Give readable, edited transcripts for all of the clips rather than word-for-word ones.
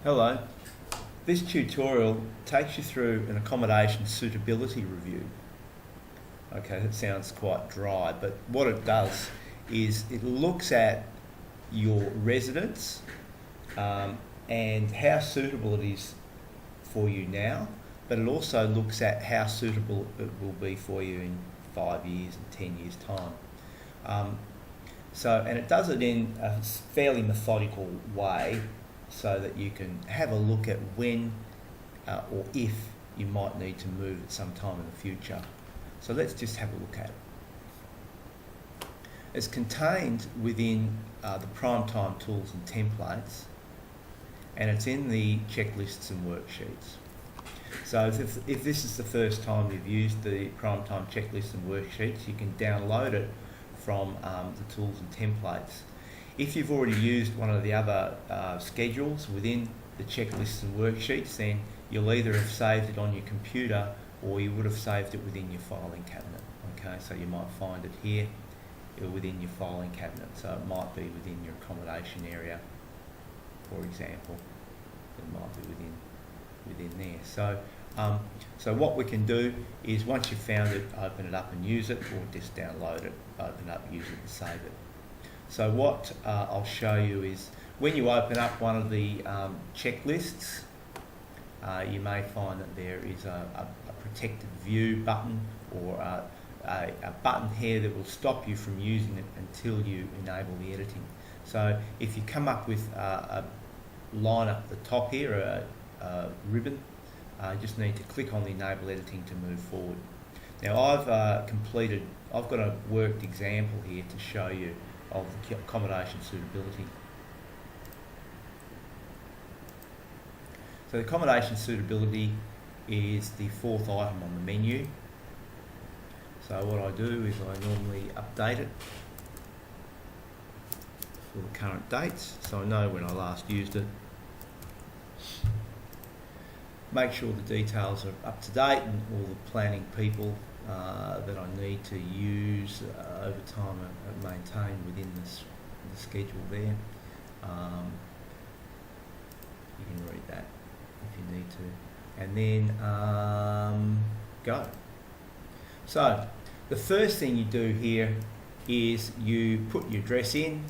Hello. This tutorial takes you through an accommodation suitability review. Okay, that sounds quite dry, but what it does is it looks at your residence and how suitable it is for you now, but it also looks at how suitable it will be for you in 5 years and 10 years' time. And it does it in a fairly methodical way so that you can have a look at when or if you might need to move at some time in the future. So let's just have a look at it. It's contained within the Primetime tools and templates, and it's in the checklists and worksheets. So if this is the first time you've used the Primetime checklists and worksheets, you can download it from the tools and templates. If you've already used one of the other schedules within the checklists and worksheets, then you'll either have saved it on your computer or you would have saved it within your filing cabinet. Okay, so you might find it here or within your filing cabinet. So it might be within your accommodation area, for example. It might be within there. So what we can do is once you've found it, open it up and use it, or just download it, open it up, use it and save it. So what I'll show you is when you open up one of the checklists, you may find that there is a protected view button or a button here that will stop you from using it until you enable the editing. So if you come up with a line up the top here, a ribbon, you just need to click on the enable editing to move forward. Now I've got a worked example here to show you of the accommodation suitability. So the accommodation suitability is the fourth item on the menu. So what I do is I normally update it for the current dates, so I know when I last used it. Make sure the details are up to date and all the planning people that I need to use over time are maintained within the schedule there. You can read that if you need to. And then go. So the first thing you do here is you put your address in,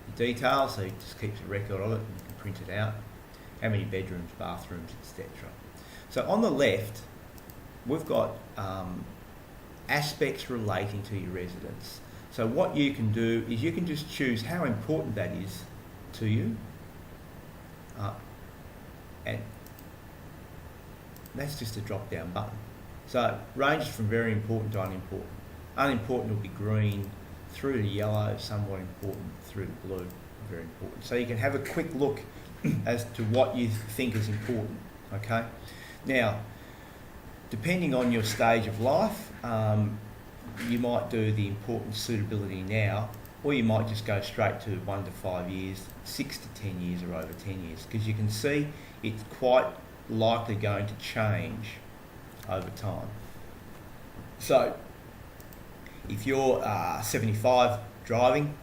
the details, so it just keeps a record of it and you can print it out. How many bedrooms, bathrooms, etc. So on the left, we've got aspects relating to your residence. So what you can do is you can just choose how important that is to you, and that's just a drop down button. So it ranges from very important to unimportant. Unimportant will be green through to yellow, somewhat important through to blue, very important. So you can have a quick look as to what you think is important. Okay. Now, depending on your stage of life, you might do the important suitability now, or you might just go straight to 1 to 5 years, 6 to 10 years, or over 10 years, because you can see it's quite likely going to change over time. So, if you're 75 driving,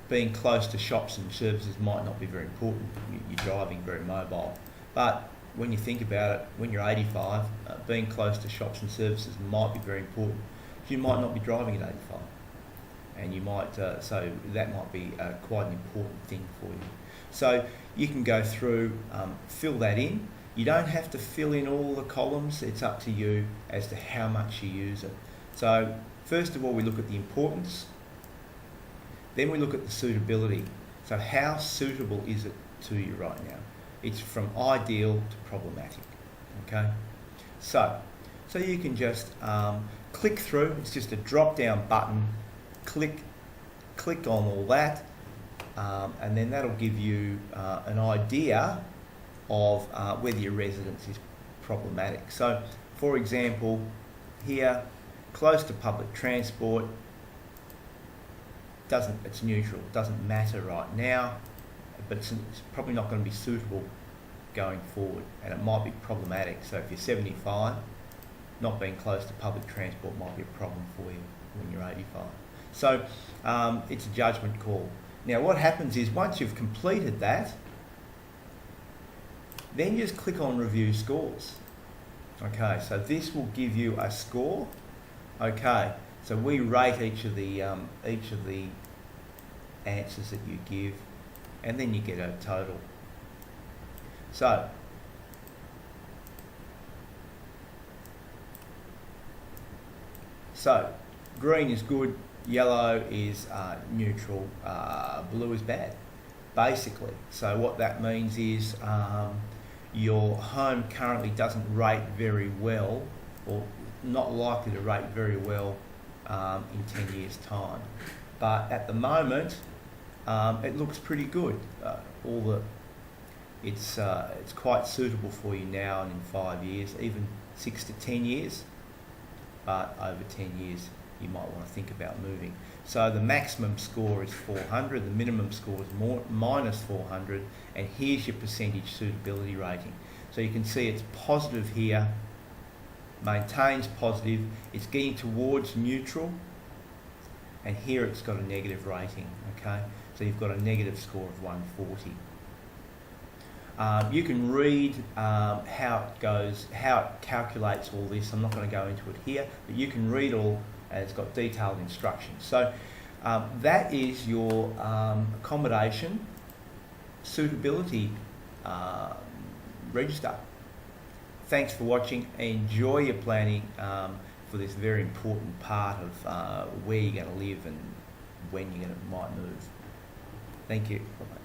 being close to shops and services might not be very important. You're driving very mobile. But when you think about it, when you're 85, being close to shops and services might be very important. You might not be driving at 85, and you might so that might be quite an important thing for you. So you can go through, fill that in. You don't have to fill in all the columns. It's up to you as to how much you use it. So first of all, we look at the importance. Then we look at the suitability. So how suitable is it to you right now? It's from ideal to problematic. Okay, so you can just click through. It's just a drop-down button. Click on all that, and then that'll give you an idea of whether your residence is problematic. So, for example, here, close to public transport. It's neutral. It doesn't matter right now, but it's probably not going to be suitable going forward, and it might be problematic. So if you're 75, not being close to public transport might be a problem for you when you're 85. So it's a judgment call. Now what happens is once you've completed that, Then just click on review scores. Okay, so this will give you a score. Okay, so we rate each of the answers that you give, and then you get a total. So green is good, yellow is neutral, blue is bad, basically. So what that means is your home currently doesn't rate very well, or not likely to rate very well in 10 years' time. But at the moment, it looks pretty good. It's quite suitable for you now and in 5 years, even 6 to 10 years. But over 10 years, you might want to think about moving. So the maximum score is 400, the minimum score is minus 400, and here's your percentage suitability rating. So you can see it's positive here, maintains positive, it's getting towards neutral, and here it's got a negative rating, okay? So you've got a negative score of 140. You can read how it goes, how it calculates all this. I'm not going to go into it here, but you can read all, and it's got detailed instructions. So that is your accommodation suitability register. Thanks for watching. Enjoy your planning for this very important part of where you're going to live and when you might move. Thank you. Bye-bye.